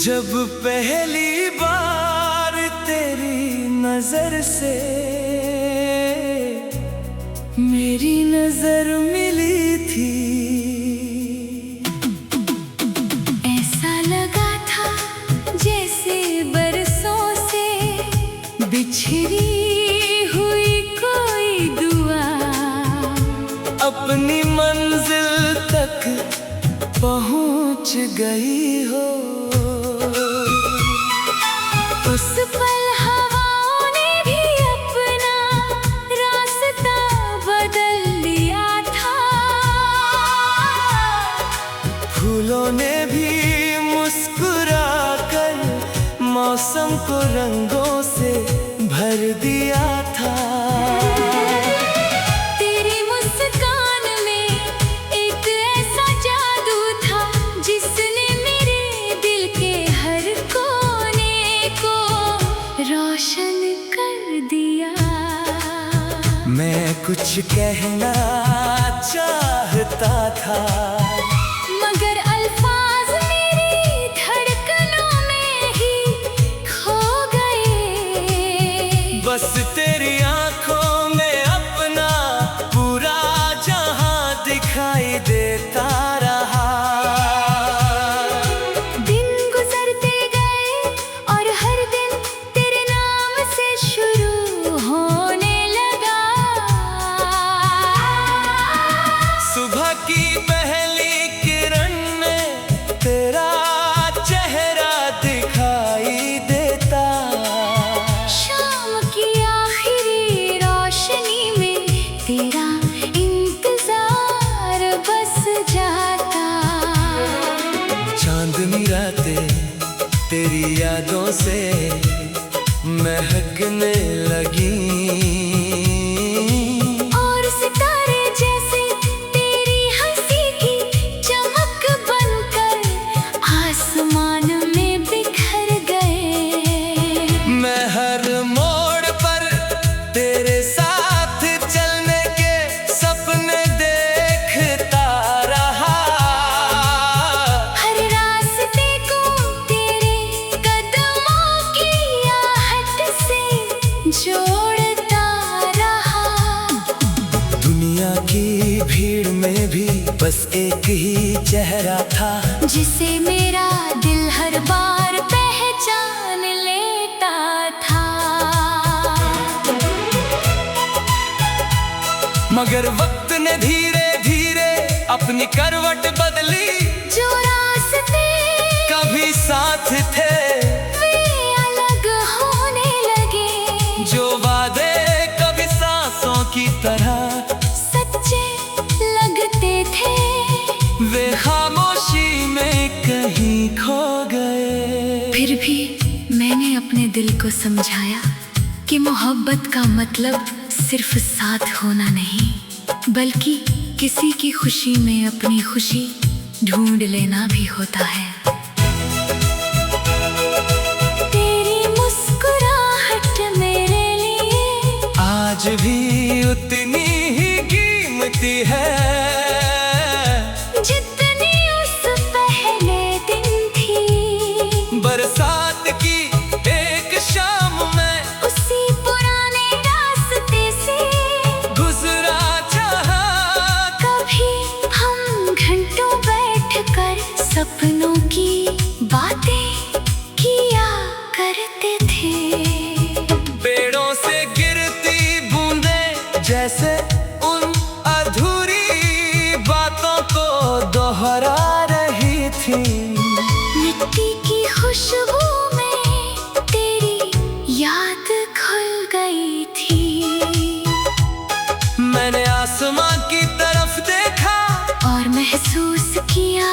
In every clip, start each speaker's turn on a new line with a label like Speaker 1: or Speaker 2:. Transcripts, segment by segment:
Speaker 1: जब पहली बार तेरी नजर से मेरी नजर मिली थी,
Speaker 2: ऐसा लगा था जैसे बरसों से बिछड़ी हुई कोई दुआ
Speaker 1: अपनी मंजिल तक पहुंच गई हो।
Speaker 2: उस पल हवाओं ने भी अपना रास्ता बदल लिया था,
Speaker 1: फूलों ने भी मुस्कुरा कर मौसम को रंगों से भर दिया था।
Speaker 2: तेरी मुस्कान में एक ऐसा जादू था जिसने मेरे दिल के हर कोने को रोशन कर दिया।
Speaker 1: मैं कुछ कहना चाहता था
Speaker 2: मगर अल्फाज मेरी धड़कनों में ही खो गए।
Speaker 1: बस तेरी आंखों में अपना पूरा जहां दिखाई देता रहा।
Speaker 2: दिन गुजरते गए और हर दिन तेरे नाम से शुरू होने लगा।
Speaker 1: सुबह की पहली किरण में तेरा चेहरा दिखाई देता,
Speaker 2: शाम की आखिरी रोशनी में तेरा इंतजार बस जाता।
Speaker 1: चांदनी रातें तेरी यादों से महकने लगी,
Speaker 2: और सितारे जैसे तेरी हंसी की चमक बनकर आसमान में बिखर गए।
Speaker 1: मैं हर मोड़ पर तेरे साथ चलने के सपने देखता रहा।
Speaker 2: हर रास्ते को तेरे कदमों की आहट से जोड़ता रहा।
Speaker 1: दुनिया की भीड़ में भी बस एक ही चेहरा था
Speaker 2: जिसे मेरा दिल हर बार पहचान लेता था।
Speaker 1: मगर वक्त ने धीरे धीरे अपनी करवट बदली,
Speaker 2: जो रास्ते
Speaker 1: कभी साथ थे
Speaker 2: वे अलग होने लगे,
Speaker 1: जो वादे कभी सांसों की तरह
Speaker 2: सच्चे लगते थे
Speaker 1: वे खामोशी में कहीं खो गए।
Speaker 2: फिर भी मैंने अपने दिल को समझाया कि मोहब्बत का मतलब सिर्फ साथ होना नहीं, बल्कि किसी की खुशी में अपनी खुशी ढूंढ लेना भी होता है। तेरी मुस्कुराहट मेरे लिए
Speaker 1: आज भी उतनी ही कीमती है
Speaker 2: जितनी उस पहले दिन थी।
Speaker 1: बरसात की एक शाम में
Speaker 2: उसी पुराने रास्ते से
Speaker 1: गुजरा जहां,
Speaker 2: कभी हम घंटों बैठकर सपनों की बातें किया करते थे।
Speaker 1: पेड़ों से गिरती बूंदें जैसे उन अधूरी बातों को दोहरा रही थी।
Speaker 2: मिट्टी की खुशबू में तेरी याद घुल गई थी।
Speaker 1: मैंने आसमां की तरफ देखा
Speaker 2: और महसूस किया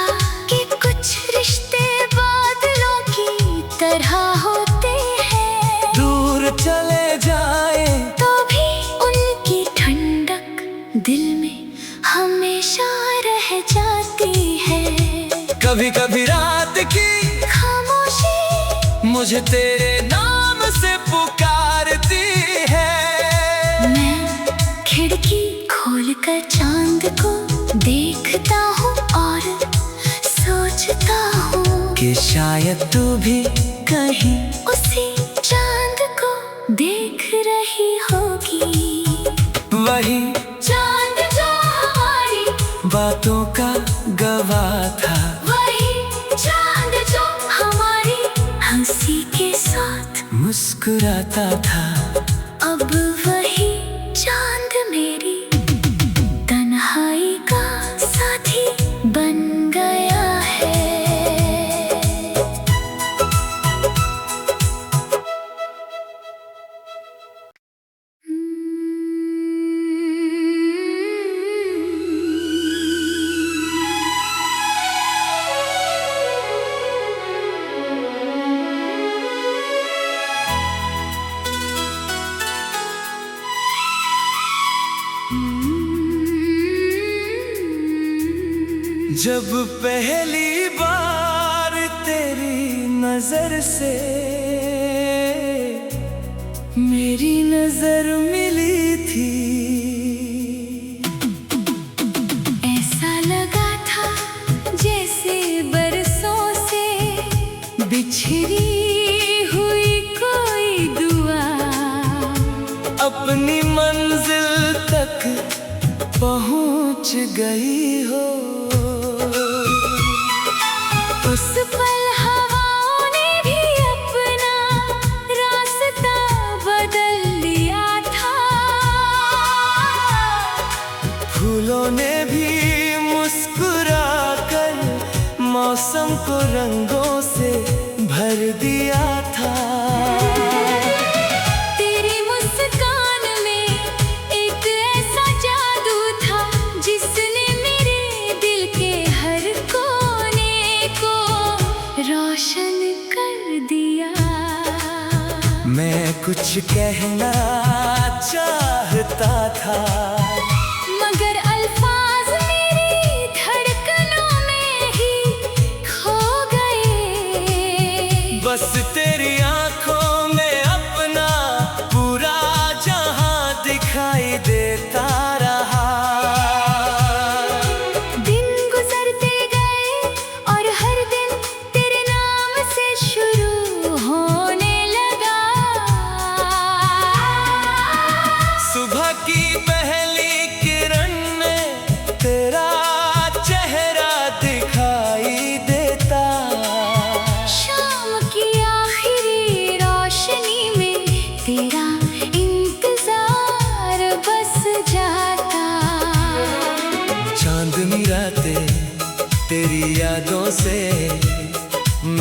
Speaker 2: कि कुछ रिश्ते बादलों की तरह होते हैं,
Speaker 1: दूर चले जाए
Speaker 2: तो भी उनकी ठंडक दिल में हमेशा रह जाती है।
Speaker 1: कभी कभी रात की
Speaker 2: खामोशी
Speaker 1: मुझे तेरे नाम से पुकारती है।
Speaker 2: मैं खिड़की खोलकर चांद को देखता हूँ और सोचता हूँ
Speaker 1: कि शायद तू भी कहीं
Speaker 2: उसी चांद को देख रही होगी,
Speaker 1: वही
Speaker 2: चांद जो हमारी
Speaker 1: बातों का गवाह था,
Speaker 2: वही चांद जो हमारी हंसी के साथ
Speaker 1: मुस्कुराता था।
Speaker 2: अब वही चांद मेरी तन्हाई का साथी बन गया है।
Speaker 1: जब पहली बार तेरी नजर से मेरी नजर मिली थी,
Speaker 2: ऐसा लगा था जैसे बरसों से बिछड़ी हुई कोई दुआ
Speaker 1: अपनी मंजिल तक पहुंच गई हो।
Speaker 2: उस पल हवाओं ने भी अपना रास्ता बदल लिया था,
Speaker 1: फूलों ने भी मुस्कुराकर मौसम को रंगों से भर दिया था।
Speaker 2: तेरी मुस्कान में एक ऐसा जादू था जिसने मेरे दिल के हर कोने को रोशन कर दिया।
Speaker 1: मैं कुछ कहना चाहता था
Speaker 2: मगर अल्फाज मेरी धड़कनों में ही खो गए।
Speaker 1: बस तेरी आंखों में अपना पूरा जहां दिखाई देता रहा।
Speaker 2: दिन गुजरते गए और हर दिन तेरे नाम से शुरू होने लगा।
Speaker 1: सुबह की पहली किरण में तेरा चेहरा दिखाई देता,
Speaker 2: शाम की आखिरी रोशनी में तेरा इंतजार बस जाता।
Speaker 1: चांदनी रातें तेरी यादों से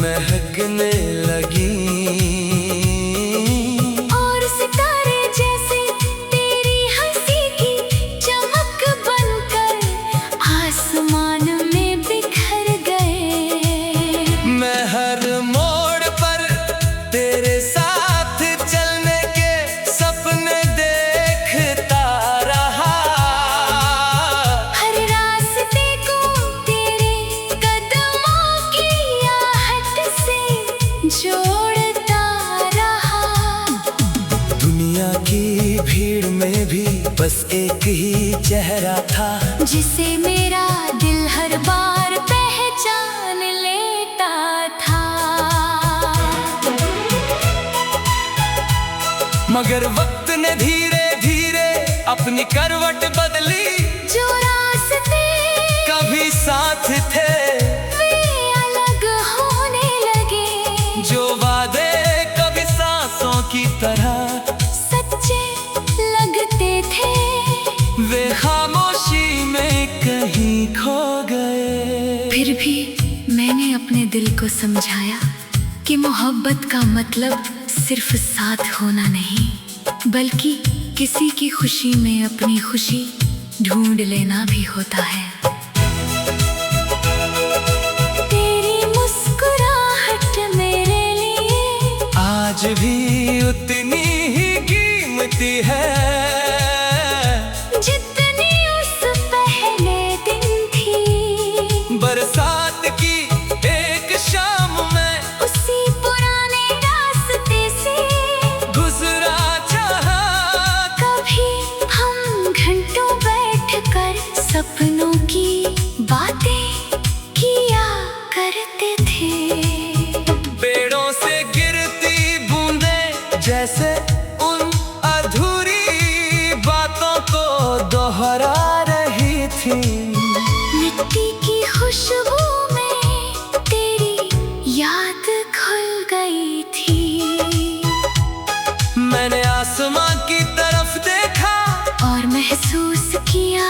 Speaker 1: महकने लगी,
Speaker 2: और सितारे जैसे तेरी हंसी की चमक बनकर आसमान में बिखर गए।
Speaker 1: मैं हर मोड़ पर तेरे साथ चलने के सपने देखता रहा।
Speaker 2: हर रास्ते को तेरे कदमों की आहट से जोड़ता रहा।
Speaker 1: दुनिया की भीड़ में भी बस एक ही चेहरा था
Speaker 2: जिसे मेरा दिल हर बार पहचान लेता था।
Speaker 1: मगर वक्त ने धीरे धीरे अपनी करवट बदली,
Speaker 2: जो रास्ते
Speaker 1: कभी साथ थे
Speaker 2: वे अलग होने लगे,
Speaker 1: जो वादे कभी सांसों की तरह
Speaker 2: सच्चे लगते थे
Speaker 1: वे खामोशी में कहीं खो गए।
Speaker 2: फिर भी मैंने अपने दिल को समझाया कि मोहब्बत का मतलब सिर्फ साथ होना नहीं, बल्कि किसी की खुशी में अपनी खुशी ढूंढ लेना भी होता है। तेरी मुस्कुराहट मेरे लिए
Speaker 1: आज भी उतनी ही कीमती है
Speaker 2: जितनी उस पहले दिन थी।
Speaker 1: बरसात की एक शाम में
Speaker 2: उसी पुराने रास्ते से
Speaker 1: गुजरा चाहा,
Speaker 2: कभी हम घंटों बैठकर सपनों की बातें किया करते थे।
Speaker 1: थी।
Speaker 2: मिट्टी की खुशबू में तेरी याद घुल गई थी।
Speaker 1: मैंने आसमां की तरफ देखा
Speaker 2: और महसूस किया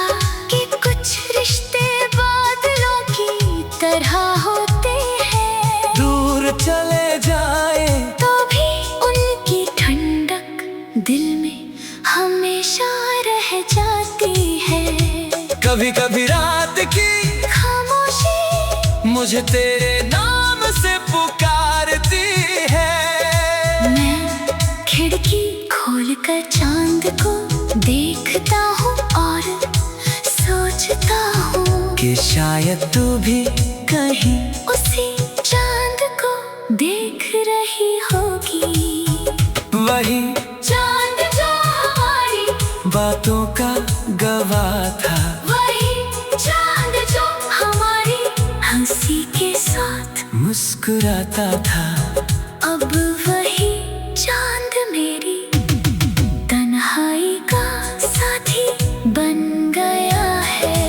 Speaker 2: कि कुछ रिश्ते बादलों की तरह होते हैं।
Speaker 1: दूर चले जाए
Speaker 2: तो भी उनकी ठंडक दिल में हमेशा रह जाती है।
Speaker 1: कभी कभी रात की
Speaker 2: खामोशी
Speaker 1: मुझे तेरे नाम से पुकारती है।
Speaker 2: मैं खिड़की खोलकर चांद को देखता हूँ और सोचता हूँ
Speaker 1: कि शायद तू भी कहीं
Speaker 2: उसी चांद को देख रही होगी।
Speaker 1: वही
Speaker 2: चांद जो हमारी
Speaker 1: बातों का गवाह था।
Speaker 2: वही चांद जो हमारी हंसी के साथ
Speaker 1: मुस्कुराता था।
Speaker 2: अब वही चांद मेरी तन्हाई का साथी बन गया है।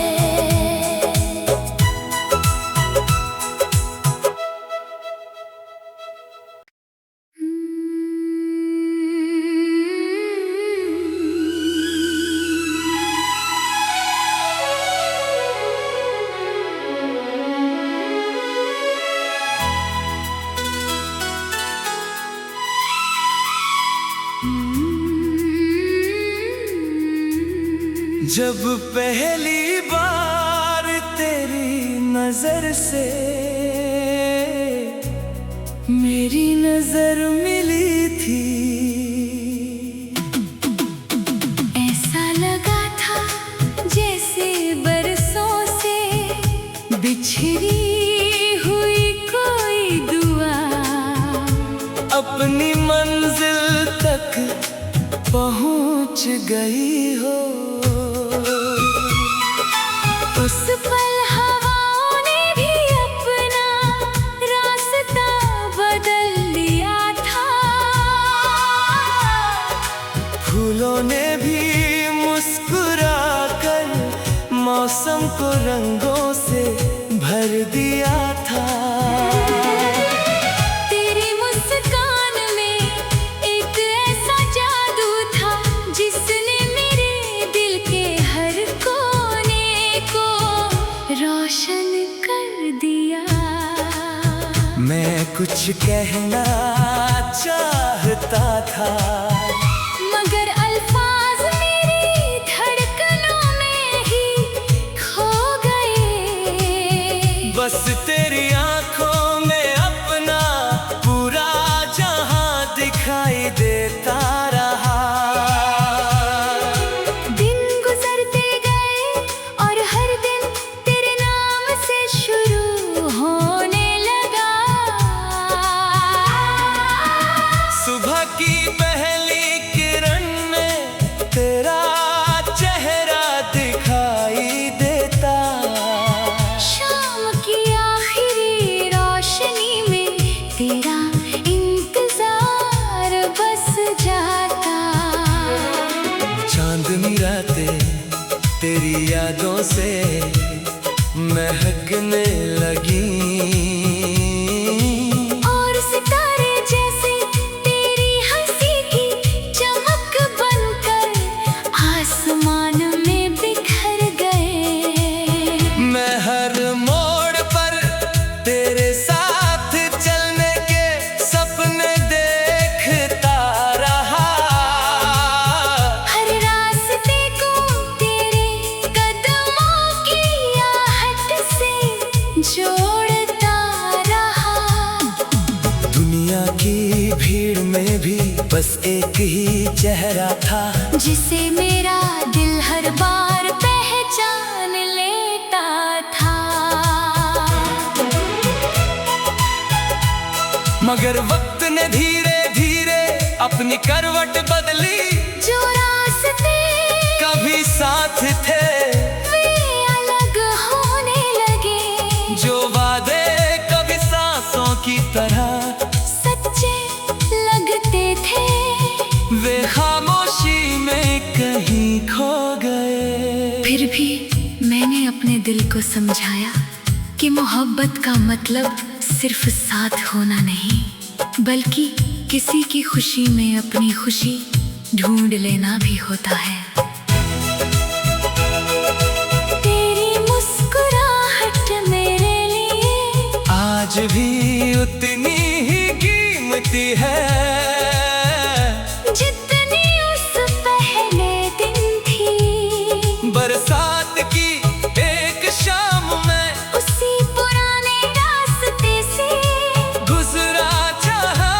Speaker 1: जब पहली बार तेरी नजर से मेरी नजर मिली थी,
Speaker 2: ऐसा लगा था जैसे बरसों से बिछड़ी हुई कोई दुआ
Speaker 1: अपनी मंजिल तक पहुंच गई हो।
Speaker 2: उस पल हवाओं ने भी अपना रास्ता बदल लिया था।
Speaker 1: फूलों ने भी मुस्कुरा कर मौसम को रंगों से भर दिया था।
Speaker 2: तेरी मुस्कान में एक ऐसा जादू था जिसने मेरे दिल के हर कोने को रोशन कर दिया।
Speaker 1: मैं कुछ कहना चाहता था
Speaker 2: मगर अल्फाज मेरी धड़कनों में ही खो गए।
Speaker 1: बस तेरी आंखों में अपना पूरा जहां दिखाई देता रहा।
Speaker 2: दिन गुजरते गए और हर दिन तेरे नाम से शुरू होने लगा।
Speaker 1: सुबह की पहली किरण में तेरा चेहरा दिखाई देता।
Speaker 2: शाम की आखिरी रोशनी में तेरा इंतजार बस जाता।
Speaker 1: चांदनी रातें तेरी यादों से महकने लगी
Speaker 2: और सितारे जैसे तेरी हंसी की चमक बनकर आसमान में बिखर गए।
Speaker 1: मैं हर मोड़ पर तेरे साथ चलने के सपने देखता रहा।
Speaker 2: हर रास्ते को तेरे कदमों की आहट से जोड़ता रहा।
Speaker 1: दुनिया की भीड़ में भी बस एक ही चेहरा था
Speaker 2: जिसे मेरा दिल हर बार पहचान लेता था।
Speaker 1: मगर वक्त ने धीरे धीरे अपनी करवट बदली।
Speaker 2: जो रास्ते
Speaker 1: कभी साथ थे
Speaker 2: वे अलग होने लगे।
Speaker 1: जो वादे कभी सांसों की तरह
Speaker 2: सच्चे लगते थे
Speaker 1: वे खामोशी में कहीं खो गए।
Speaker 2: फिर भी मैंने अपने दिल को समझाया कि मोहब्बत का मतलब सिर्फ साथ होना नहीं, बल्कि किसी की खुशी में अपनी खुशी ढूंढ लेना भी होता है। तेरी मुस्कुराहट मेरे लिए
Speaker 1: आज भी उतनी ही कीमती है
Speaker 2: जितनी उस पहले दिन थी।
Speaker 1: बरसात की एक शाम में
Speaker 2: उसी पुराने रास्ते से
Speaker 1: गुजरा चाहा।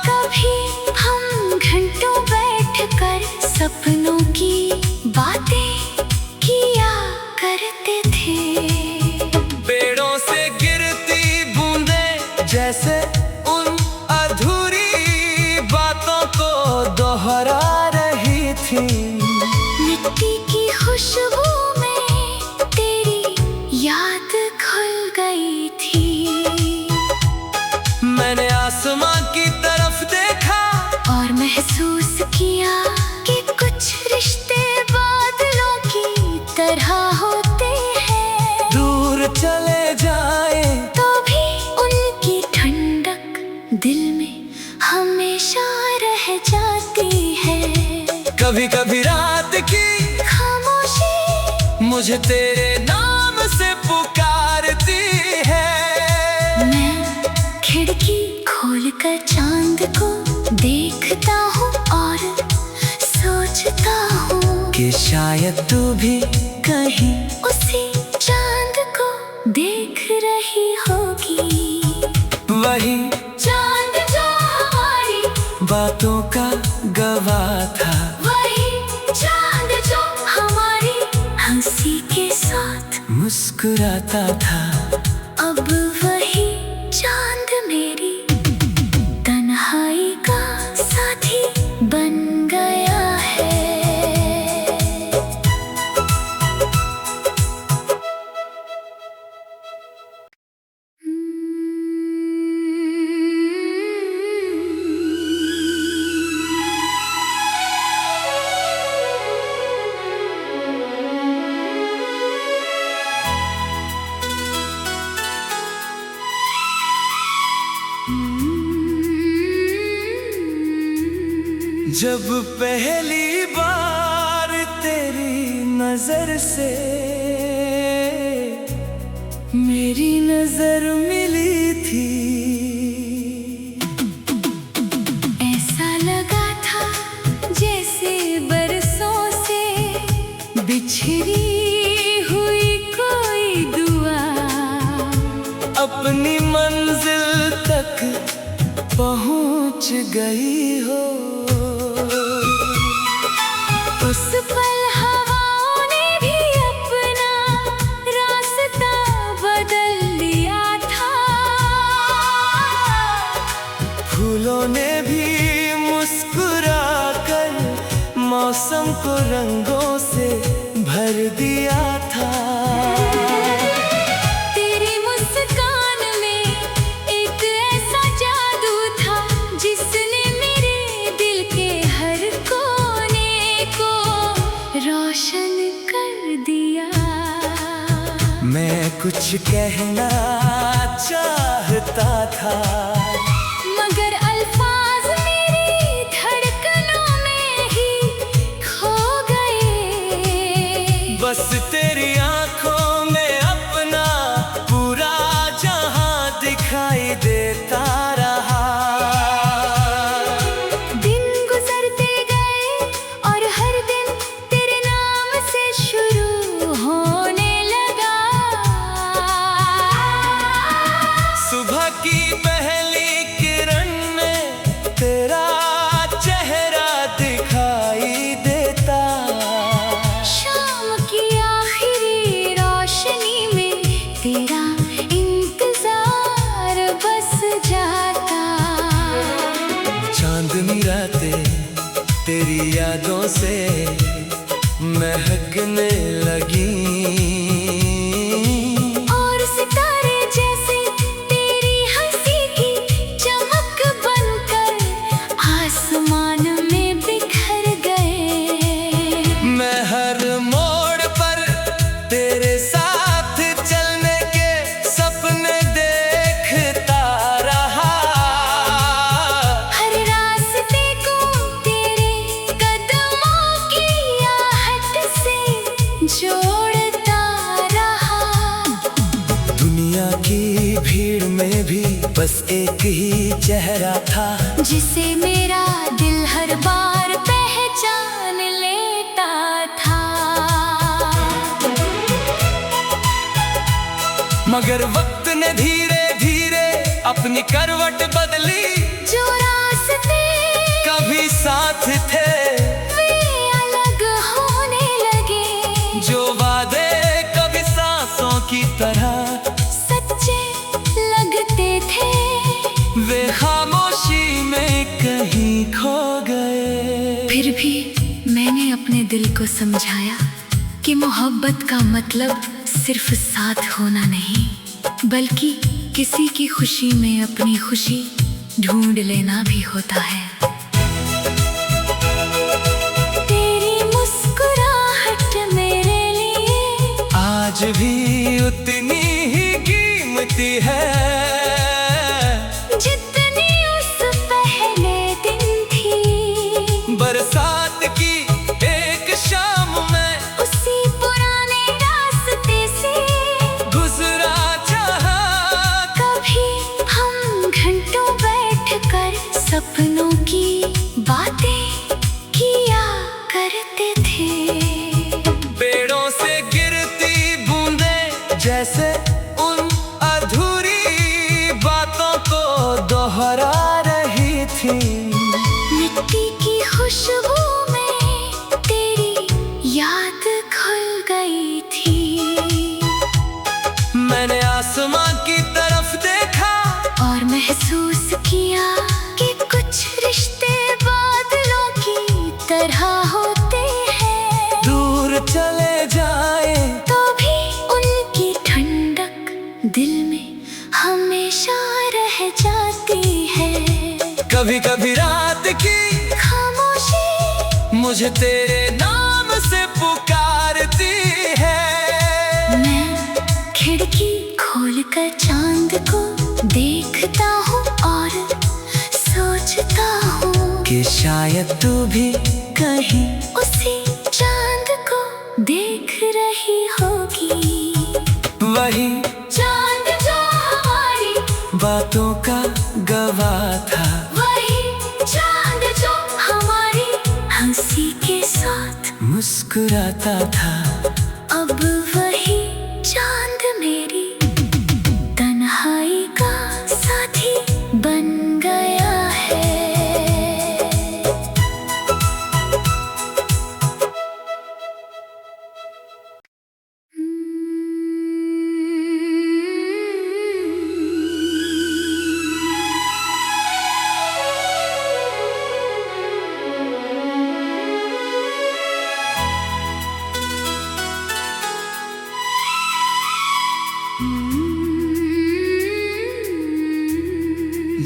Speaker 2: कभी हम घंटों बैठकर सपनों की बातें किया करते थे।
Speaker 1: पेड़ों से गिरती बूंदें जैसे उन अधूरी बातों को दोहरा रही थी।
Speaker 2: मिट्टी की खुशबू में तेरी याद घुल गई थी।
Speaker 1: मैंने आसमां की तरफ देखा
Speaker 2: और महसूस किया कि कुछ रिश्ते बादलों की तरह होते हैं।
Speaker 1: दूर चले जाए
Speaker 2: तो भी उनकी ठंडक दिल में हमेशा रह जाती है।
Speaker 1: कभी कभी रात की
Speaker 2: खामोशी
Speaker 1: मुझे तेरे नाम से पुकारती है।
Speaker 2: मैं खिड़की खोलकर चांद को देखता हूँ और सोचता हूँ
Speaker 1: कि शायद तू भी
Speaker 2: कहीं उसी चांद को देख रही होगी।
Speaker 1: वही
Speaker 2: चांद जो हमारी
Speaker 1: बातों का गवाह था,
Speaker 2: वही चांद जो हमारी हंसी के साथ
Speaker 1: मुस्कुराता था।
Speaker 2: अब वही चांद मेरी तन्हाई का साथी बन गया है।
Speaker 1: जब पहली बार तेरी नजर से मेरी नजर मिली थी,
Speaker 2: ऐसा लगा था जैसे बरसों से बिछड़ी हुई कोई दुआ
Speaker 1: अपनी मंजिल तक पहुंच गई हो।
Speaker 2: उस पल हवाओं ने भी अपना रास्ता बदल दिया था।
Speaker 1: फूलों ने भी मुस्कुरा कर मौसम को रंगों से भर दिया था।
Speaker 2: तेरी मुस्कान में एक ऐसा जादू था जिसने मेरे दिल के हर कोने को रोशन कर दिया।
Speaker 1: मैं कुछ कहना चाहता था
Speaker 2: मगर अल्फाज मेरी धड़कनों में ही खो गए।
Speaker 1: बस तेरी आंखों में अपना पूरा जहां दिखाई देता रहा।
Speaker 2: दिन गुजरते गए और हर दिन तेरे नाम से शुरू होने लगा।
Speaker 1: सुबह की पहली किरण में तेरा चेहरा दिखाई देता।
Speaker 2: शाम की आखिरी रोशनी में तेरा इंतजार बस जाता।
Speaker 1: चांदनी रातें तेरी यादों से महकने लगी।
Speaker 2: और सितारे जैसे तेरी हंसी की चमक बनकर आसमान में बिखर गए।
Speaker 1: मैं हर मोड़ पर तेरे चेहरा था,
Speaker 2: जिसे मेरा दिल हर बार पहचान लेता था।
Speaker 1: मगर वक्त ने धीरे धीरे अपनी करवट बदली,
Speaker 2: जो रास्ते
Speaker 1: कभी साथ थे
Speaker 2: वे अलग होने लगे,
Speaker 1: जो वादे कभी सांसों की तरह
Speaker 2: सच्चे लगते थे,
Speaker 1: वे खामोशी में कहीं खो गए।
Speaker 2: फिर भी मैंने अपने दिल को समझाया कि मोहब्बत का मतलब सिर्फ साथ होना नहीं, बल्कि किसी की खुशी में अपनी खुशी ढूंढ लेना भी होता है। तेरी मुस्कुराहट मेरे लिए
Speaker 1: आज भी उतनी ही कीमती है,
Speaker 2: जितनी उस पहले दिन थी।
Speaker 1: बरसात की एक शाम में
Speaker 2: उसी पुराने रास्ते से
Speaker 1: गुजरा जहाँ,
Speaker 2: कभी हम घंटों बैठकर सपनों की बातें किया करते थे।
Speaker 1: पेड़ों से गिरती बूंदें जैसे उन अधूरी बातों को दोहरा रही थी।
Speaker 2: मिट्टी की खुशबू में तेरी याद घुल गई थी।
Speaker 1: मैंने आसमां की तरफ देखा
Speaker 2: और महसूस किया कि कुछ रिश्ते बादलों की तरह होते हैं,
Speaker 1: दूर चले जाए
Speaker 2: तो भी उनकी ठंडक दिल में हमेशा रह जाती है।
Speaker 1: कभी कभी रात की
Speaker 2: खामोशी
Speaker 1: मुझे तेरे नाम से पुकारती है।
Speaker 2: मैं खिड़की खोलकर चांद को देखता हूँ और सोचता हूँ
Speaker 1: कि शायद तू भी कहीं
Speaker 2: उसी चांद को देख रही होगी।
Speaker 1: वही
Speaker 2: चांद जो हमारी
Speaker 1: बातों का गवाह था,
Speaker 2: वही चांद जो हमारी हंसी के साथ
Speaker 1: मुस्कुराता था।
Speaker 2: अब वही चांद मेरी तन्हाई का साथी बन गया है।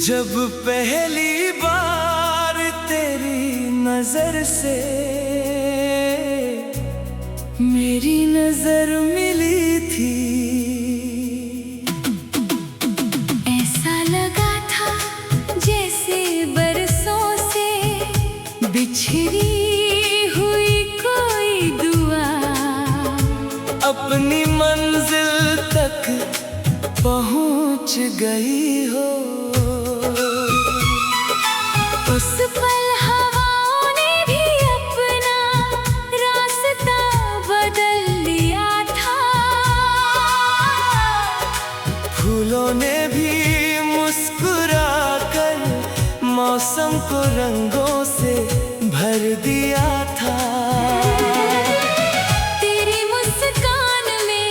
Speaker 1: जब पहली बार तेरी नजर से मेरी नजर मिली थी,
Speaker 2: ऐसा लगा था जैसे बरसों से बिछड़ी हुई कोई दुआ
Speaker 1: अपनी मंजिल तक पहुंच गई हो।
Speaker 2: उस पल हवाओं ने भी अपना रास्ता बदल लिया था,
Speaker 1: फूलों ने भी मुस्कुरा कर मौसम को रंगों से भर दिया था।
Speaker 2: तेरी मुस्कान में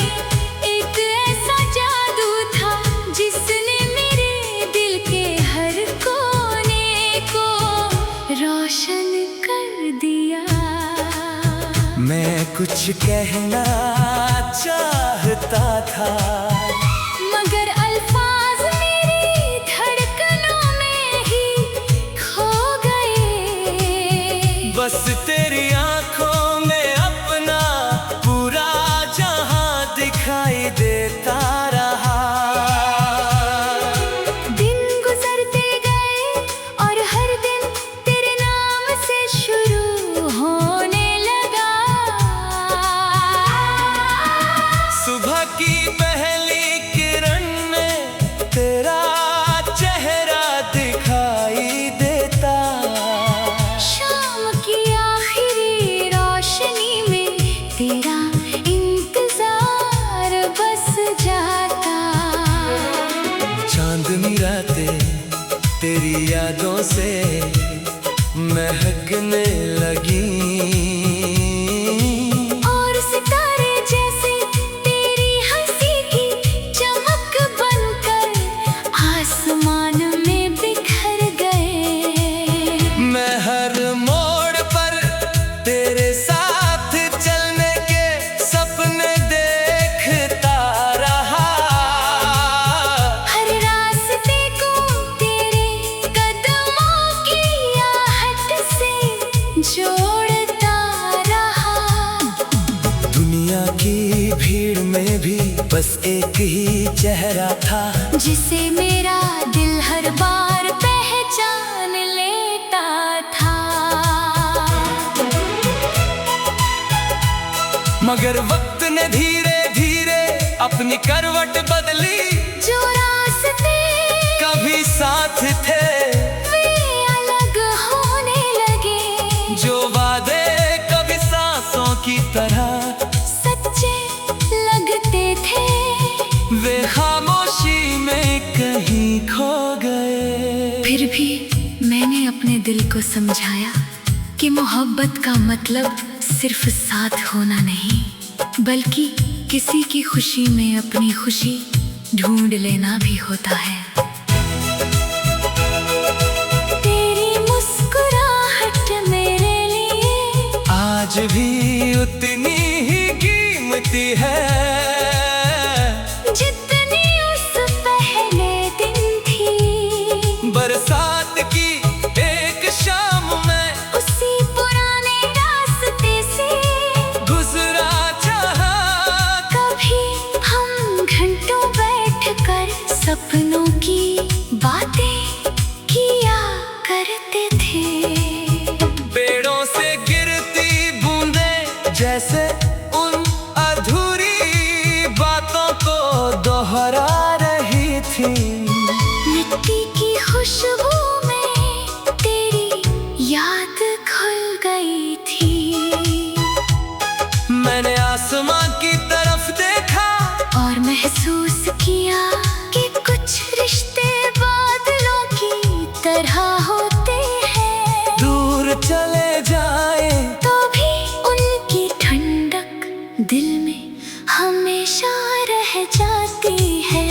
Speaker 2: एक ऐसा जादू था जिसने मेरे दिल के हर कोने को रोशन कर दिया।
Speaker 1: मैं कुछ कहना चाहता था,
Speaker 2: मगर अल्फाज मेरी धड़कनों में ही खो गए।
Speaker 1: बस तेरी आंखों में अपना पूरा जहां दिखाई देता रहा।
Speaker 2: दिन गुजरते गए और हर दिन तेरे नाम से शुरू होने लगा।
Speaker 1: सुबह की पहली किरण ने तेरा चेहरा दिखा यादों से महकने लगी।
Speaker 2: और सितारे जैसे तेरी हंसी की चमक बनकर आसमान में बिखर गए।
Speaker 1: मैं हर मोड़ पर तेरे साथ चलने के सपने देखता रहा।
Speaker 2: हर रास्ते को तेरे कदमों की आहट से जोड़ता रहा।
Speaker 1: दुनिया की भीड़ में भी बस एक ही चेहरा था,
Speaker 2: जिसे मेरा दिल हर बार पहचान लेता था।
Speaker 1: मगर वक्त ने धीरे धीरे अपनी करवट बदली।
Speaker 2: जो रास्ते
Speaker 1: कभी साथ थे
Speaker 2: वे अलग होने लगे।
Speaker 1: जो वादे कभी सांसों की तरह
Speaker 2: सच्चे लगते थे
Speaker 1: वे खामोशी में कहीं खो गए।
Speaker 2: फिर भी मैंने अपने दिल को समझाया कि मोहब्बत का मतलब सिर्फ साथ होना नहीं, बल्कि किसी की खुशी में अपनी खुशी ढूंढ लेना भी होता है। तेरी मुस्कुराहट मेरे लिए
Speaker 1: आज भी उतनी ही कीमती है
Speaker 2: जितनी उस पहले दिन थी।
Speaker 1: बरसात की एक शाम में
Speaker 2: उसी पुराने रास्ते से
Speaker 1: गुजरा चाहा।
Speaker 2: कभी हम घंटों बैठकर सपनों की बातें किया करते थे।
Speaker 1: पेड़ों से गिरती बूंदें जैसे उन अधूरी बातों को दोहरा रही थी।
Speaker 2: मिट्टी की खुशबू में तेरी याद घुल गई थी।
Speaker 1: मैंने आसमां की तरफ देखा
Speaker 2: और महसूस किया कि कुछ रिश्ते बादलों की तरह होते हैं।
Speaker 1: दूर चले जाए
Speaker 2: तो भी उनकी ठंडक दिल में हमेशा रह जाती है।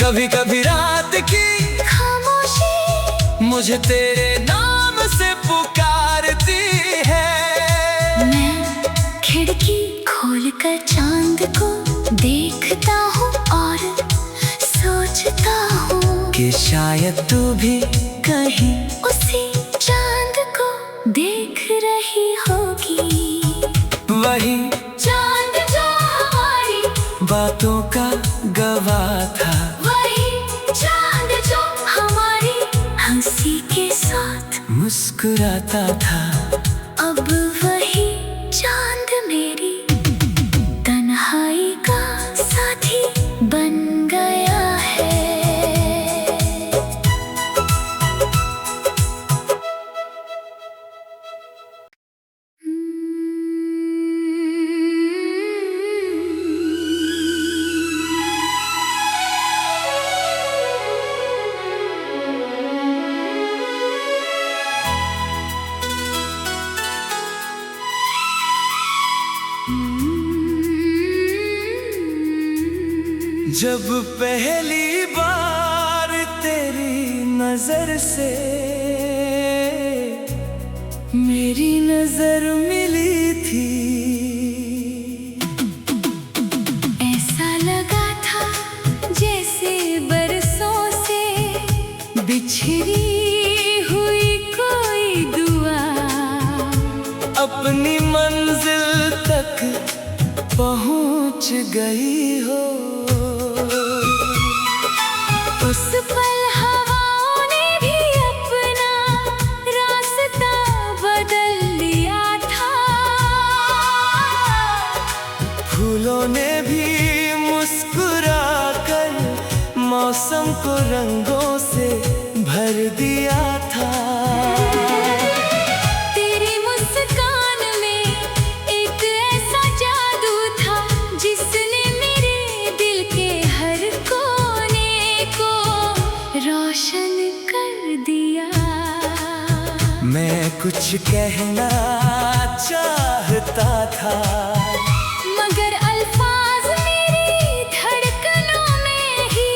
Speaker 1: कभी कभी रात की
Speaker 2: खामोशी
Speaker 1: मुझे तेरे नाम से पुकारती है।
Speaker 2: मैं खिड़की खोलकर चांद को देखता हूँ और सोचता हूँ
Speaker 1: कि शायद तू भी कहीं
Speaker 2: उसी चांद को देख रही होगी।
Speaker 1: वही
Speaker 2: चांद जो हमारी
Speaker 1: बातों का गवाह था।
Speaker 2: वही चांद जो हमारी हंसी के साथ
Speaker 1: मुस्कुराता था।
Speaker 2: अब वही चांद मेरी तन्हाई का साथी बन गया है।
Speaker 1: जब पहली बार तेरी नजर से मेरी नजर मिली थी,
Speaker 2: ऐसा लगा था जैसे बरसों से बिछड़ी हुई कोई दुआ
Speaker 1: अपनी मंजिल तक पहुंच गई हो।
Speaker 2: उस पल हवाओं ने भी अपना रास्ता बदल लिया था।
Speaker 1: फूलों ने भी मुस्कुरा कर मौसम को रंगों से भर दिया था।
Speaker 2: तेरी मुस्कान में एक ऐसा जादू था जिसने मेरे दिल के हर कोने को रोशन कर दिया।
Speaker 1: कुछ कहना चाहता था,
Speaker 2: मगर अल्फाज मेरी धड़कनों में ही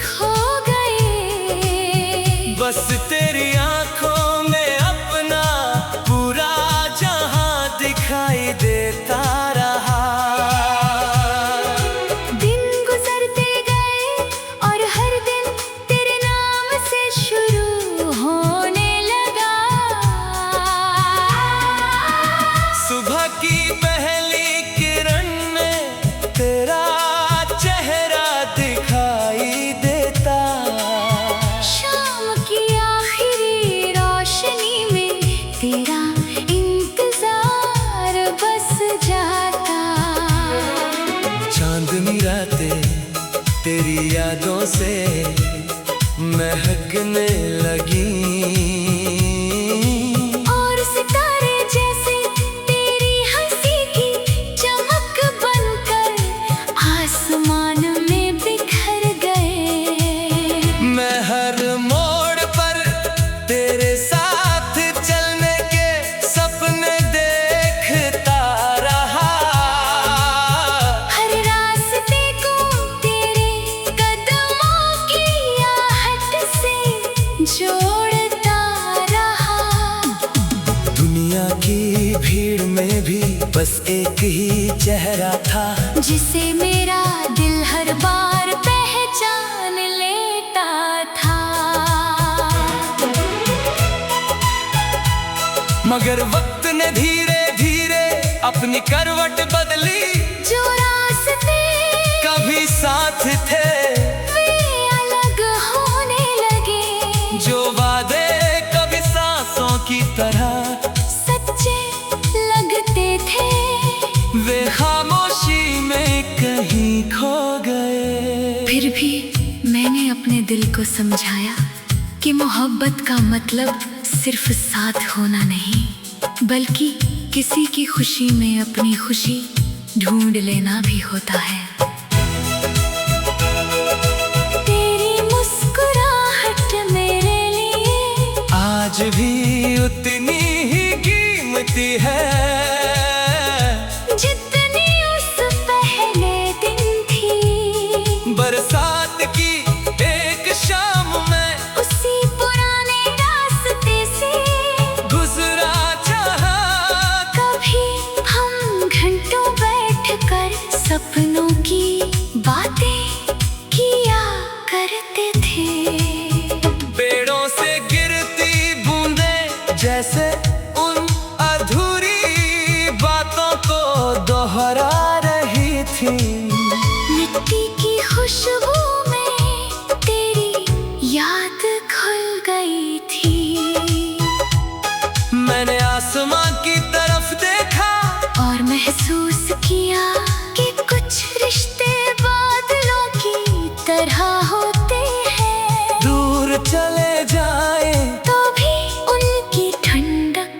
Speaker 2: खो गए।
Speaker 1: बस तेरी आंखों में अपना पूरा जहां दिखाई देता रहा।
Speaker 2: दिन गुजरते गए और हर दिन तेरे नाम से शुरू होने लगा।
Speaker 1: सुबह की पहली किरण में तेरा चेहरा दिखाई देता,
Speaker 2: शाम की आखिरी रोशनी में तेरा इंतजार बस जाता।
Speaker 1: चांदनी रातें तेरी यादों से महकने लगी,
Speaker 2: और सितारे जैसे तेरी हंसी की चमक बनकर आसमान में बिखर गए।
Speaker 1: मैं हर मोड़ पर तेरे साथ चलने के सपने देखता रहा।
Speaker 2: हर रास्ते को तेरे कदमों की आहट से जोड़ता रहा।
Speaker 1: दुनिया की भीड़ में भी बस एक ही चेहरा था,
Speaker 2: जिसे मेरा दिल हर बार पहचान लेता था।
Speaker 1: मगर वक्त ने धीरे धीरे अपनी करवट बदली।
Speaker 2: जो रास्ते
Speaker 1: कभी साथ थे
Speaker 2: वे अलग होने लगे,
Speaker 1: जो वादे कभी सांसों की तरह
Speaker 2: सच्चे लगते थे
Speaker 1: वे खामोशी में कहीं खो गए।
Speaker 2: फिर भी मैंने अपने दिल को समझाया कि मोहब्बत का मतलब सिर्फ साथ होना नहीं, बल्कि किसी की खुशी में अपनी खुशी ढूंढ लेना भी होता है। तेरी मुस्कुराहट मेरे लिए
Speaker 1: आज भी उतनी ही कीमती है,
Speaker 2: जितनी उस पहले दिन थी।
Speaker 1: बरसात की एक शाम में
Speaker 2: उसी पुराने रास्ते से
Speaker 1: गुजरा जहां।
Speaker 2: कभी हम घंटों बैठकर सपनों की बातें किया करते थे।
Speaker 1: पेड़ों से गिरती बूंदें जैसे उन अधूरी बातों को दोहरा रही थी।
Speaker 2: मिट्टी की खुशबू में तेरी याद घुल गई थी।
Speaker 1: मैंने आसमां की तरफ देखा
Speaker 2: और महसूस किया कि कुछ रिश्ते बादलों की तरह होते हैं।
Speaker 1: दूर चले जाए
Speaker 2: तो भी उनकी ठंडक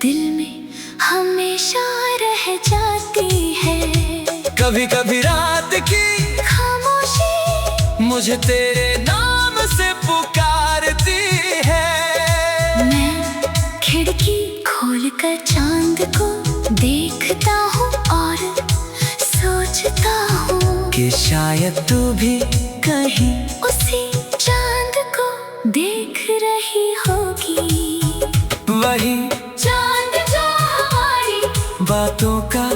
Speaker 2: दिल में हमेशा रह जाती है।
Speaker 1: कभी कभी रात की
Speaker 2: खामोशी
Speaker 1: मुझे तेरे नाम से पुकारती है।
Speaker 2: मैं खिड़की खोलकर चांद को देखता हूँ और सोचता हूँ
Speaker 1: कि शायद तू भी कहीं
Speaker 2: उसी चांद को देख रही होगी।
Speaker 1: वही
Speaker 2: चांद जो हमारी
Speaker 1: बातों का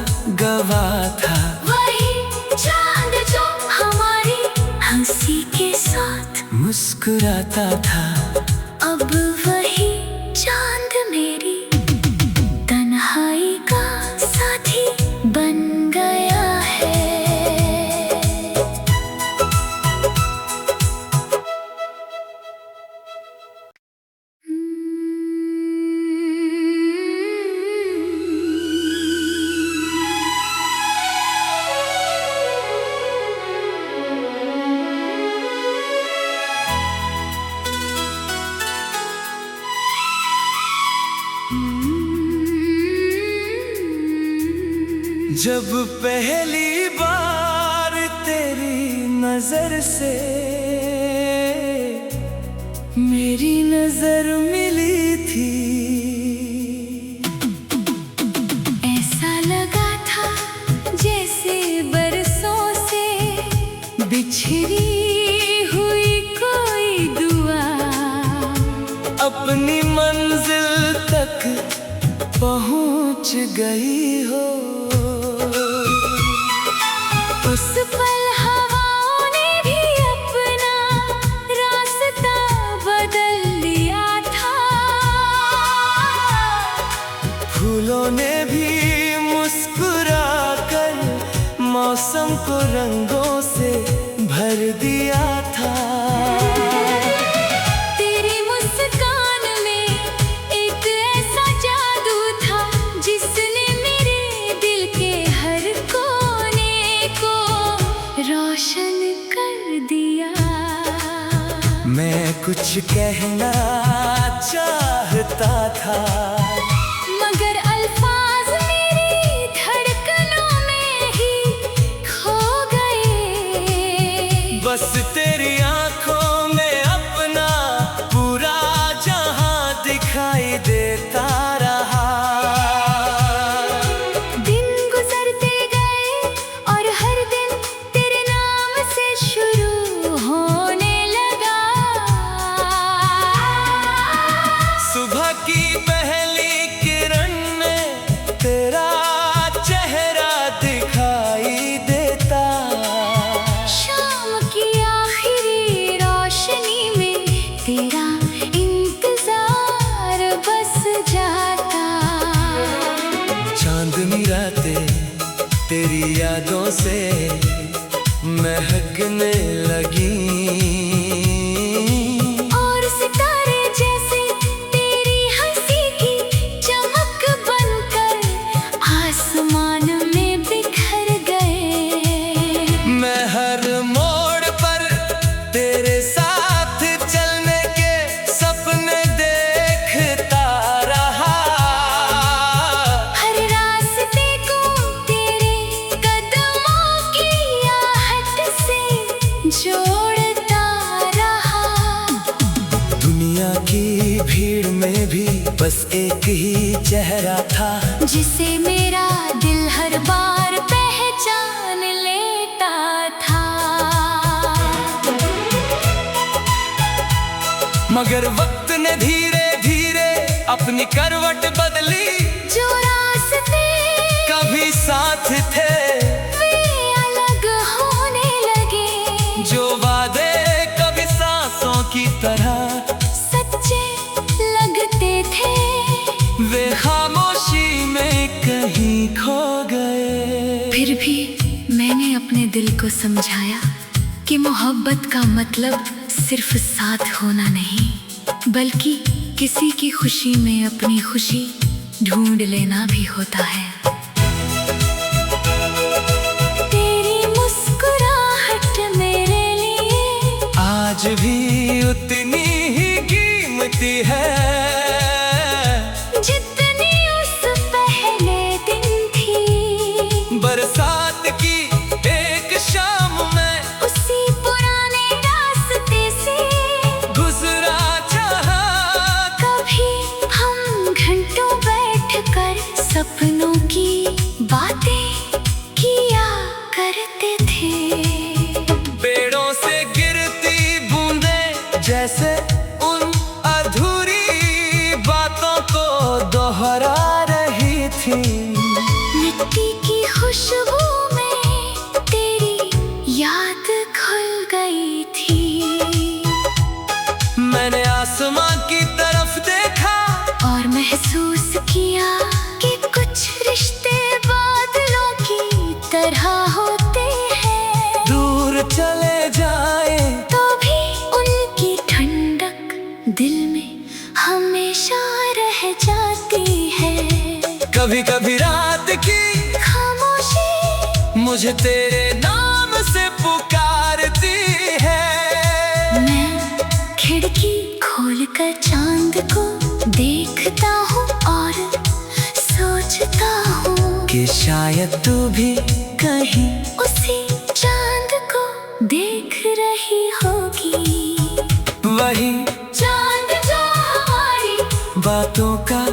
Speaker 1: गवाह था,
Speaker 2: वही चांद जो हमारी हंसी के साथ
Speaker 1: मुस्कुराता था।
Speaker 2: अब वही चांद मेरी तन्हाई का साथी बन गया है।
Speaker 1: जब पहली बार तेरी नजर से मेरी नजर मिली थी,
Speaker 2: बिछड़ी हुई कोई दुआ
Speaker 1: अपनी मंजिल तक पहुंच गई हो।
Speaker 2: उस पल हवाओं ने भी अपना रास्ता बदल लिया था।
Speaker 1: फूलों ने भी मुस्कुरा कर मौसम को रंगों से भर दिया था।
Speaker 2: तेरी मुस्कान में एक ऐसा जादू था जिसने मेरे दिल के हर कोने को रोशन कर दिया।
Speaker 1: मैं कुछ कहना चाहता था
Speaker 2: मगर अल्फाज मेरी धड़कनों में ही खो गए।
Speaker 1: बस तेरी आंखों में अपना पूरा जहां दिखाई देता रहा।
Speaker 2: दिन गुजरते गए और हर दिन तेरे नाम से शुरू होने लगा।
Speaker 1: सुबह की पहली किरण में तेरा चेहरा दिखाई देता।
Speaker 2: शाम की आखिरी रोशनी में तेरा इंतजार बस जाता।
Speaker 1: चांदनी रातें तेरी यादों से महकने लगी।
Speaker 2: और सितारे जैसे तेरी हंसी की चमक बनकर आसमान में बिखर गए।
Speaker 1: मैं हर मोड़ पर तेरे साथ चलने के सपने देखता रहा।
Speaker 2: हर रास्ते को तेरे कदमों की आहट से जोड़ता रहा।
Speaker 1: दुनिया की भीड़ में भी बस एक ही चेहरा था
Speaker 2: जिसे मेरा दिल हर बार पहचान लेता था।
Speaker 1: मगर वक्त ने धीरे धीरे अपनी करवट बदली।
Speaker 2: जो रास्ते
Speaker 1: कभी साथ थे
Speaker 2: वे अलग होने लगे।
Speaker 1: जो वादे कभी सांसों की तरह
Speaker 2: सच्चे लगते थे
Speaker 1: वे खामोशी में कहीं खो गए।
Speaker 2: फिर भी मैंने अपने दिल को समझाया कि मोहब्बत का मतलब सिर्फ साथ होना नहीं बल्कि किसी की खुशी में अपनी खुशी ढूंढ लेना भी होता है। तेरी मुस्कुराहट मेरे लिए
Speaker 1: आज भी उतनी ही कीमती है
Speaker 2: जितनी उस पहले दिन थी।
Speaker 1: बरसात की एक शाम में
Speaker 2: उसी पुराने रास्ते से
Speaker 1: गुजरा चाहा।
Speaker 2: कभी हम घंटों बैठकर सपनों की बातें किया करते थे।
Speaker 1: पेड़ों से गिरती बूंदें जैसे उन अधूरी बातों को दोहरा रही थी।
Speaker 2: मिट्टी की खुशबू में तेरी याद घुल गई थी।
Speaker 1: मैंने आसमां की तरफ देखा
Speaker 2: और महसूस किया कि कुछ रिश्ते बादलों की तरह होते हैं।
Speaker 1: दूर चले जाए
Speaker 2: तो भी उनकी ठंडक दिल में हमेशा रह जाती है।
Speaker 1: कभी कभी रात की
Speaker 2: खामोशी
Speaker 1: मुझे तेरे नाम से पुकारती है।
Speaker 2: मैं खिड़की खोलकर चांद को देखता हूँ और सोचता हूँ
Speaker 1: कि शायद तू भी कहीं
Speaker 2: उसी चांद को देख रही होगी।
Speaker 1: वही
Speaker 2: चांद जो हमारी
Speaker 1: बातों का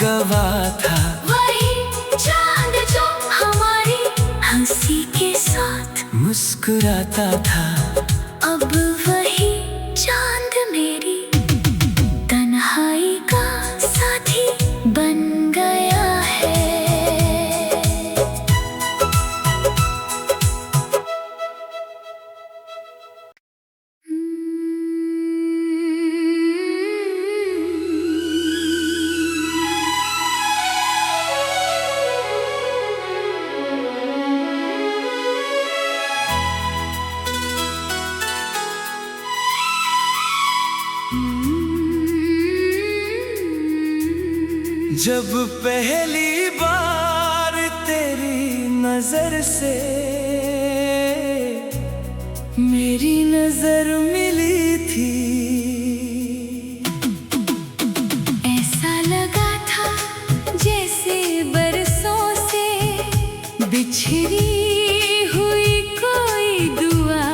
Speaker 1: गवाह था।
Speaker 2: वही चांद जो हमारी हंसी के साथ
Speaker 1: मुस्कुराता था।
Speaker 2: अब वही चांद मेरी तन्हाई का साथी बन गया है।
Speaker 1: जब पहली बार तेरी नजर से मेरी नजर मिली थी,
Speaker 2: ऐसा लगा था जैसे बरसों से बिछड़ी हुई कोई दुआ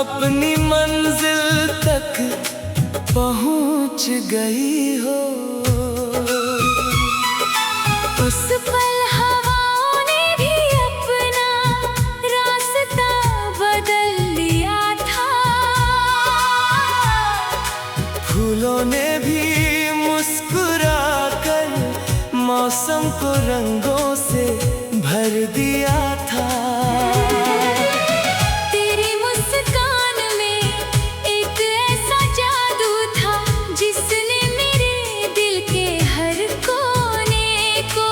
Speaker 1: अपनी मंजिल तक पहुंच गई हो।
Speaker 2: उस पल हवाओं ने भी अपना रास्ता बदल लिया था।
Speaker 1: फूलों ने भी मुस्कुरा कर मौसम को रंगों से भर दिया था।
Speaker 2: तेरी मुस्कान में एक ऐसा जादू था जिसने मेरे दिल के हर कोने को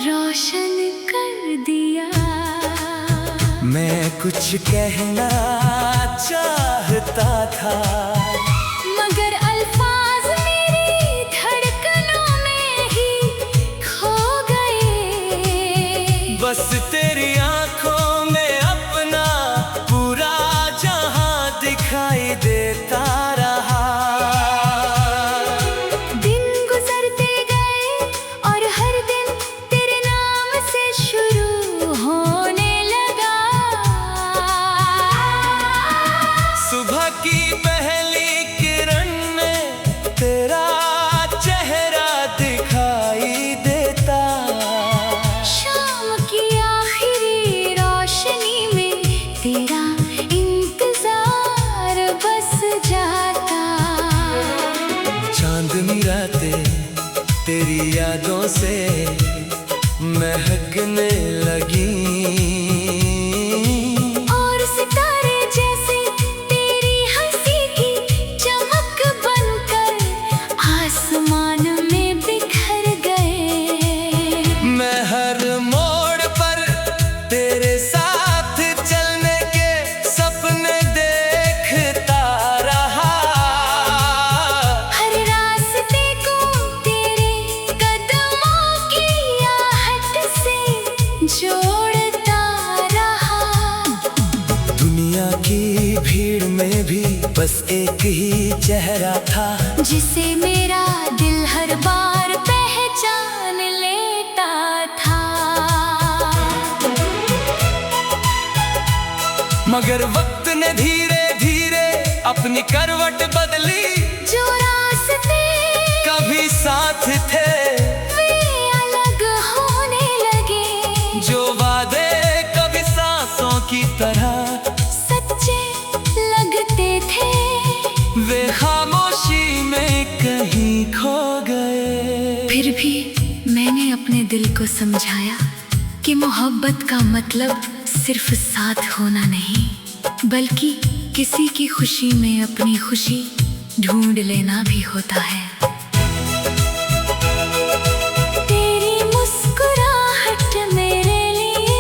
Speaker 2: रोशन कर दिया।
Speaker 1: मैं कुछ कहना चाहता था
Speaker 2: मगर अल्फाज मेरी धड़कनों में ही खो गए।
Speaker 1: बस तेरी आंखों में अपना पूरा जहां दिखाई देता रहा।
Speaker 2: दिन गुजरते गए और हर दिन तेरे नाम से शुरू होने लगा।
Speaker 1: सुबह की पहली किरण में तेरा चेहरा दिखाई देता।
Speaker 2: शाम की आखिरी रोशनी में तेरा इंतजार बस जाता।
Speaker 1: चांदनी रातें तेरी यादों से महकने लगी
Speaker 2: और सितारे जैसे तेरी हंसी की चमक बनकर आसमान में बिखर गए।
Speaker 1: मैं हर मोड़ पर तेरे साथ चलने के सपने देखता रहा।
Speaker 2: हर रास्ते को तेरे कदमों की आहट से जोड़ता रहा।
Speaker 1: दुनिया की भीड़ में भी बस एक ही चेहरा था
Speaker 2: जिसे मेरा दिल हर बार पहचान लेता था।
Speaker 1: मगर वक्त ने धीरे धीरे अपनी करवट बदली।
Speaker 2: जो रास्ते
Speaker 1: कभी साथ थे
Speaker 2: वे अलग होने लगे।
Speaker 1: जो वादे कभी सांसों की तरह
Speaker 2: सच्चे लगते थे
Speaker 1: वे खामोशी में कहीं खो गए।
Speaker 2: फिर भी मैंने अपने दिल को समझाया कि मोहब्बत का मतलब सिर्फ साथ होना नहीं बल्कि किसी की खुशी में अपनी खुशी ढूंढ लेना भी होता है। तेरी मुस्कुराहट मेरे लिए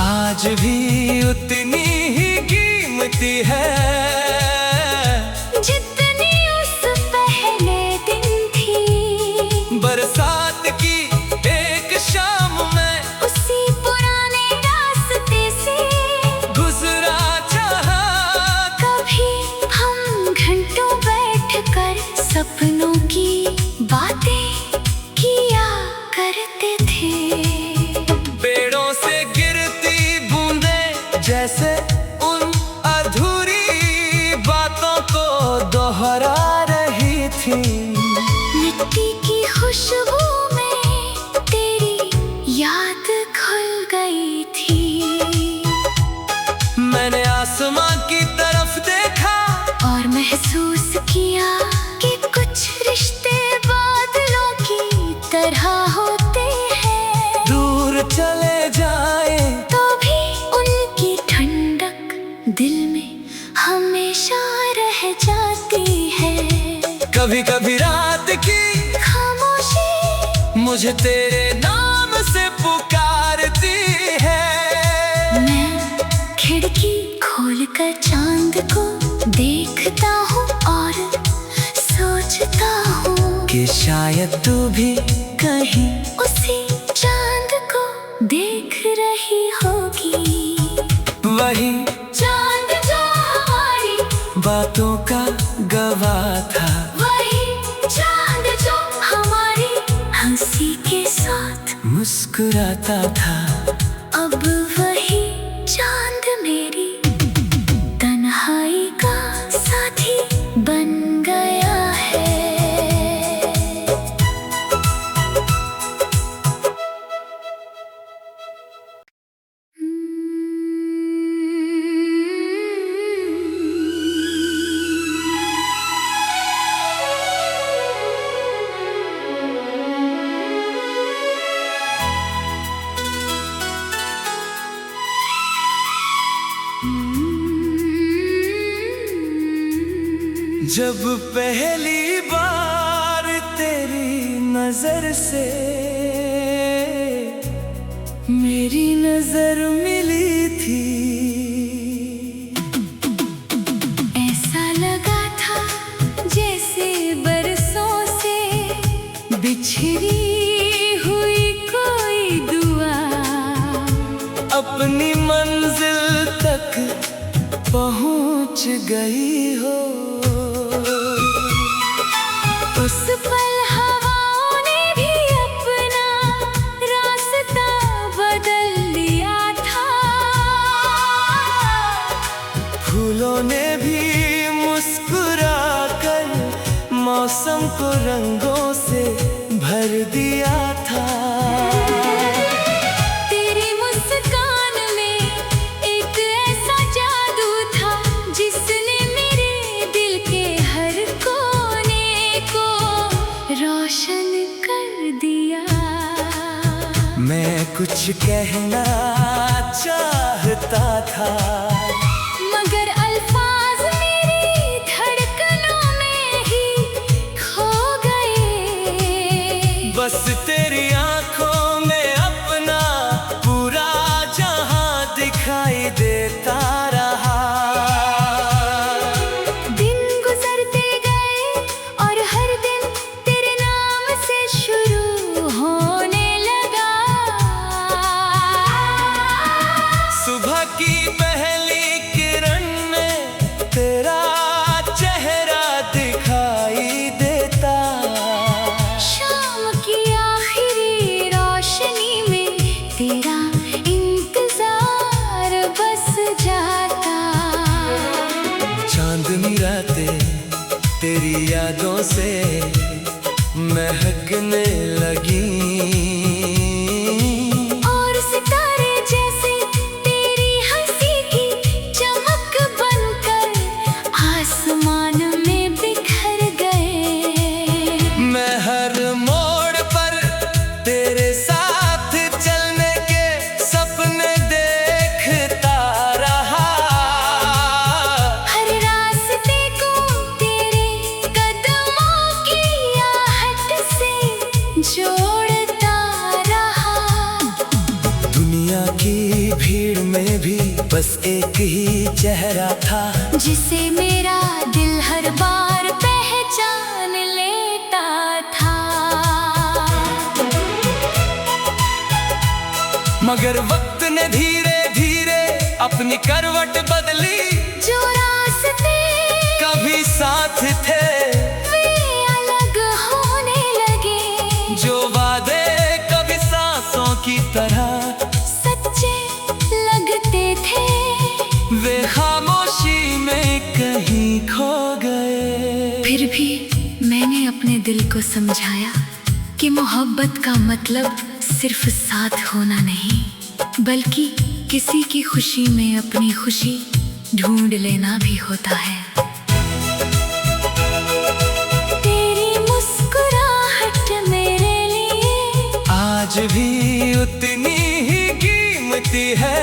Speaker 1: आज भी उतनी ही कीमती है
Speaker 2: जितनी उस पहले दिन थी।
Speaker 1: बरसात की एक शाम में
Speaker 2: उसी पुराने रास्ते से
Speaker 1: गुजरा चाहा।
Speaker 2: कभी हम घंटों बैठकर सपनों की बातें किया करते थे।
Speaker 1: पेड़ों से गिरती बूंदें जैसे उन अधूरी बातों को दोहरा रही थी।
Speaker 2: मिट्टी की खुशबू में तेरी याद घुल गई थी।
Speaker 1: आसमां की तरफ देखा
Speaker 2: और महसूस किया कि कुछ रिश्ते बादलों की तरह होते हैं।
Speaker 1: दूर चले जाए
Speaker 2: तो भी उनकी ठंडक दिल में हमेशा रह जाती है।
Speaker 1: कभी कभी रात की
Speaker 2: खामोशी
Speaker 1: मुझे तेरे नाम से पुकारती है।
Speaker 2: मैं खिड़की खोलकर चांद को देखता हूँ और सोचता हूँ
Speaker 1: कि शायद तू भी
Speaker 2: कहीं उसी चांद को देख रही होगी।
Speaker 1: वही
Speaker 2: चांद जो हमारी
Speaker 1: बातों का गवाह था,
Speaker 2: वही चांद जो हमारी हंसी के साथ
Speaker 1: मुस्कुराता था।
Speaker 2: अब वही चांद मेरी तन्हाई का साथी बन गया है।
Speaker 1: जब पहली बार तेरी नजर से मेरी नजर मिली थी,
Speaker 2: ऐसा लगा था जैसे बरसों से बिछड़ी हुई कोई दुआ
Speaker 1: अपनी मंजिल तक पहुंच गई हो।
Speaker 2: उस पल हवाओं ने भी अपना रास्ता बदल लिया था।
Speaker 1: फूलों ने भी मुस्कुरा कर मौसम को रंगों से भर दिया था।
Speaker 2: तेरी मुस्कान में एक ऐसा जादू था जिसने मेरे दिल के हर कोने को रोशन कर दिया।
Speaker 1: मैं कुछ कहना चाहता था
Speaker 2: मगर अल्फाज मेरी धड़कनों में ही खो गए।
Speaker 1: बस तेरी आंखों में अपना पूरा जहां दिखाई देता रहा।
Speaker 2: दिन गुजरते गए और हर दिन तेरे नाम से शुरू होने लगा।
Speaker 1: सुबह की पहली किरण में तेरा चेहरा दिखाई देता।
Speaker 2: शाम की आखिरी रोशनी में तेरा इंतजार बस जाता।
Speaker 1: चांदनी रातें तेरी यादों से महकने लगी
Speaker 2: और सितारे जैसे तेरी हंसी की चमक बनकर आसमान में बिखर गए।
Speaker 1: मैं हर मोड़ पर तेरे साथ चलने के सपने देखता रहा।
Speaker 2: हर रास्ते को तेरे कदमों की आहट से जोड़ता रहा।
Speaker 1: दुनिया की भीड़ में भी बस एक ही चेहरा था
Speaker 2: जिसे मेरा दिल हर बार पहचान लेता था।
Speaker 1: मगर वक्त ने धीरे धीरे अपनी करवट बदली।
Speaker 2: जो रास्ते
Speaker 1: कभी साथ थे
Speaker 2: वे अलग होने लगे।
Speaker 1: जो वादे कभी सांसों की तरह
Speaker 2: सच्चे लगते थे
Speaker 1: वे खामोशी में कहीं खो गए।
Speaker 2: फिर भी मैंने अपने दिल को समझाया कि मोहब्बत का मतलब सिर्फ साथ होना नहीं, बल्कि किसी की खुशी में अपनी खुशी ढूंढ लेना भी होता है। तेरी मुस्कुराहट मेरे लिए
Speaker 1: आज भी उतनी ही कीमती है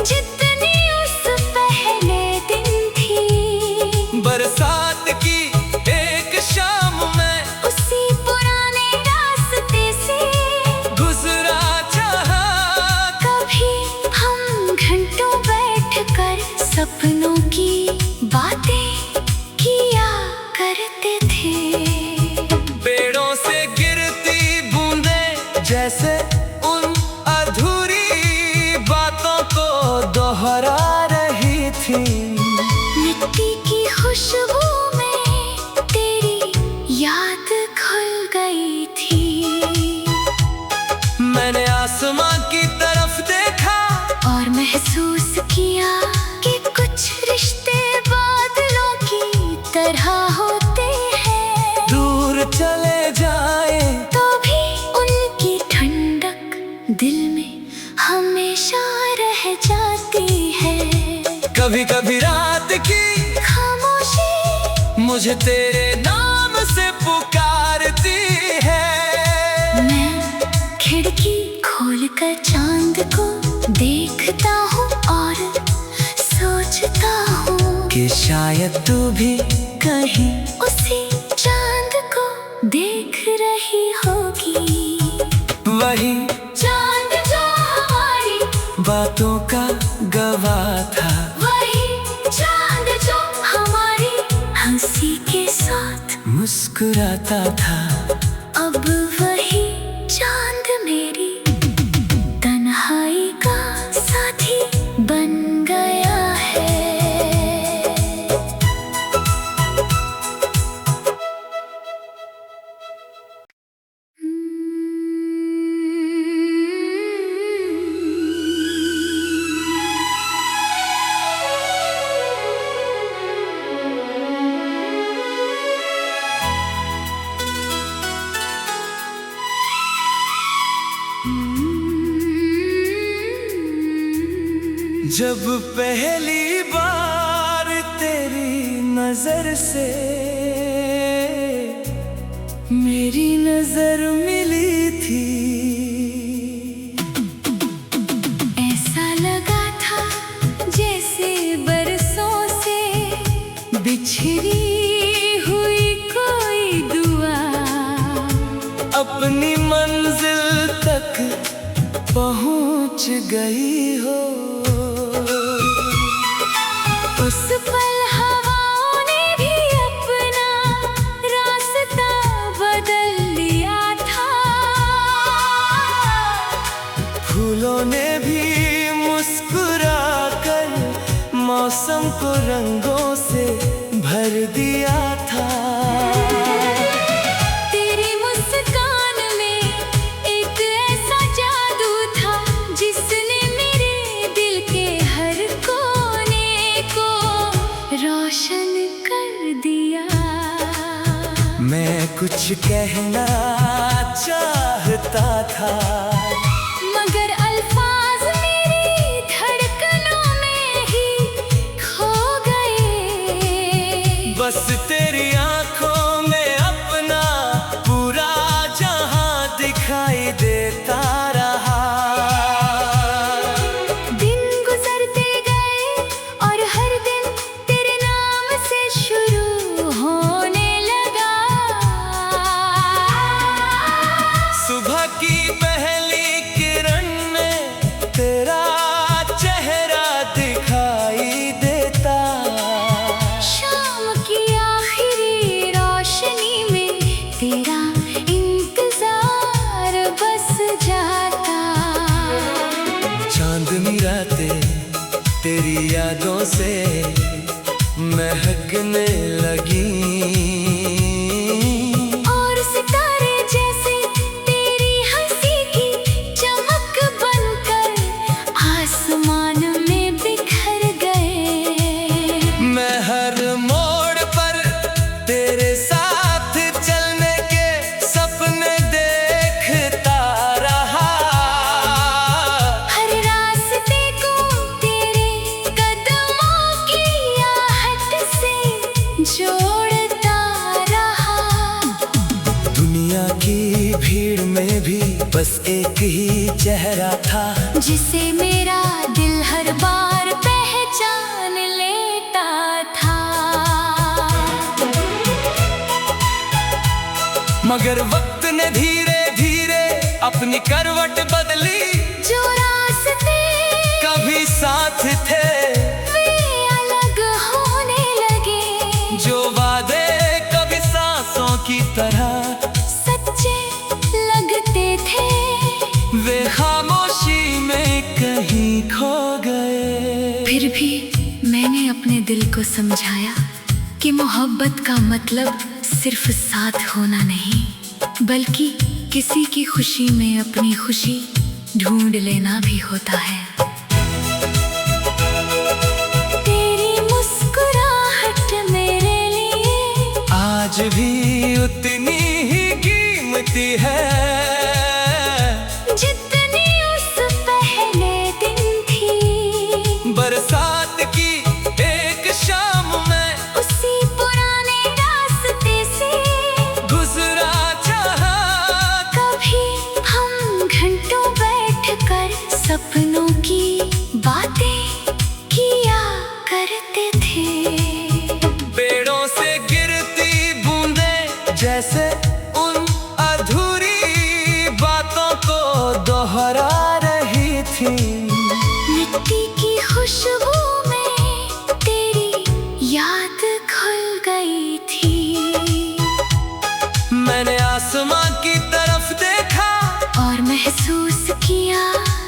Speaker 2: जितनी उस पहले दिन थी।
Speaker 1: बरसात की एक शाम में
Speaker 2: उसी पुराने रास्ते से
Speaker 1: गुजरा चाहा।
Speaker 2: कभी हम घंटों बैठकर सपनों की बातें किया करते थे।
Speaker 1: पेड़ों से गिरती बूंदें जैसे उन अधूरी बातों को दोहरा रही थी।
Speaker 2: मिट्टी की खुशबू में तेरी याद घुल गई थी।
Speaker 1: मैंने आसमां की तरफ देखा
Speaker 2: और महसूस किया कि कुछ रिश्ते बादलों की तरह होते हैं।
Speaker 1: दूर चले जाए
Speaker 2: तो भी उनकी ठंडक दिल में हमेशा रह जाती है।
Speaker 1: कभी कभी रात की
Speaker 2: खामोशी
Speaker 1: मुझे तेरे नाम से पुकारती है।
Speaker 2: मैं खिड़की खोलकर चांद को देखता हूँ और सोचता हूँ
Speaker 1: कि शायद तू भी
Speaker 2: कहीं उसी चांद को देख रही होगी।
Speaker 1: वही
Speaker 2: चांद जो हमारी
Speaker 1: बातों का गवाह था।
Speaker 2: वही चांद जो हमारी हंसी के साथ
Speaker 1: मुस्कुराता था।
Speaker 2: अब वही चांद मेरी तन्हाई का साथी बन गया है।
Speaker 1: जब पहली बार तेरी नजर से मेरी नजर मिली थी,
Speaker 2: ऐसा लगा था जैसे बरसों से बिछड़ी हुई कोई दुआ
Speaker 1: अपनी मंजिल तक पहुंच गई हो।
Speaker 2: उस पल हवाओं ने भी अपना रास्ता बदल लिया था।
Speaker 1: फूलों ने भी मुस्कुरा कर मौसम को रंगों से भर दिया था।
Speaker 2: तेरी मुस्कान में एक ऐसा जादू था जिसने मेरे दिल के हर कोने को रोशन कर दिया।
Speaker 1: मैं कुछ कहना चाहता था
Speaker 2: मगर अल्फाज मेरी धड़कनों में ही खो गए।
Speaker 1: बस तेरी आंखों में अपना पूरा जहां दिखाई देता रहा।
Speaker 2: दिन गुजरते गए और हर दिन तेरे नाम से शुरू होने लगा।
Speaker 1: सुबह की पहली किरण में तेरा चेहरा दिखाई देता।
Speaker 2: शाम की आखिरी रोशनी में तेरा इंतजार बस जाता।
Speaker 1: चांदनी रातें तेरी यादों से महकने लगी।
Speaker 2: और सितारे जैसे तेरी हंसी की चमक बनकर आसमान में बिखर गए।
Speaker 1: मैं हर मोड़ पर तेरे साथ चलने के सपने देखता रहा।
Speaker 2: हर रास्ते को तेरे
Speaker 1: चेहरा था,
Speaker 2: जिसे मेरा दिल हर बार पहचान लेता था।
Speaker 1: मगर वक्त ने धीरे धीरे अपनी करवट बदली,
Speaker 2: जो रास्ते
Speaker 1: कभी साथ थे
Speaker 2: वे अलग होने लगे,
Speaker 1: जो वादे कभी सांसों की तरह
Speaker 2: सच्चे लगते थे,
Speaker 1: वे खामोशी में कहीं खो गए।
Speaker 2: फिर भी मैंने अपने दिल को समझाया कि मोहब्बत का मतलब सिर्फ साथ होना नहीं, बल्कि किसी की खुशी में अपनी खुशी ढूंढ लेना भी होता है। तेरी मुस्कुराहट मेरे लिए
Speaker 1: आज भी उतनी ही कीमती है,
Speaker 2: जितनी उस पहले दिन थी।
Speaker 1: बरसात की एक शाम में
Speaker 2: उसी पुराने रास्ते से
Speaker 1: गुजरा चाहा,
Speaker 2: कभी हम घंटों बैठकर सपनों की बातें किया करते थे।
Speaker 1: पेड़ों से गिरती बूंदें जैसे उन अधूरी बातों को दोहरा रही थी।
Speaker 2: मिट्टी की खुशबू में तेरी याद घुल गई थी।
Speaker 1: मैंने आसमां की तरफ देखा
Speaker 2: और महसूस किया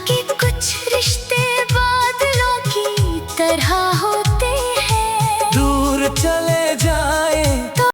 Speaker 2: कि कुछ रिश्ते बादलों की तरह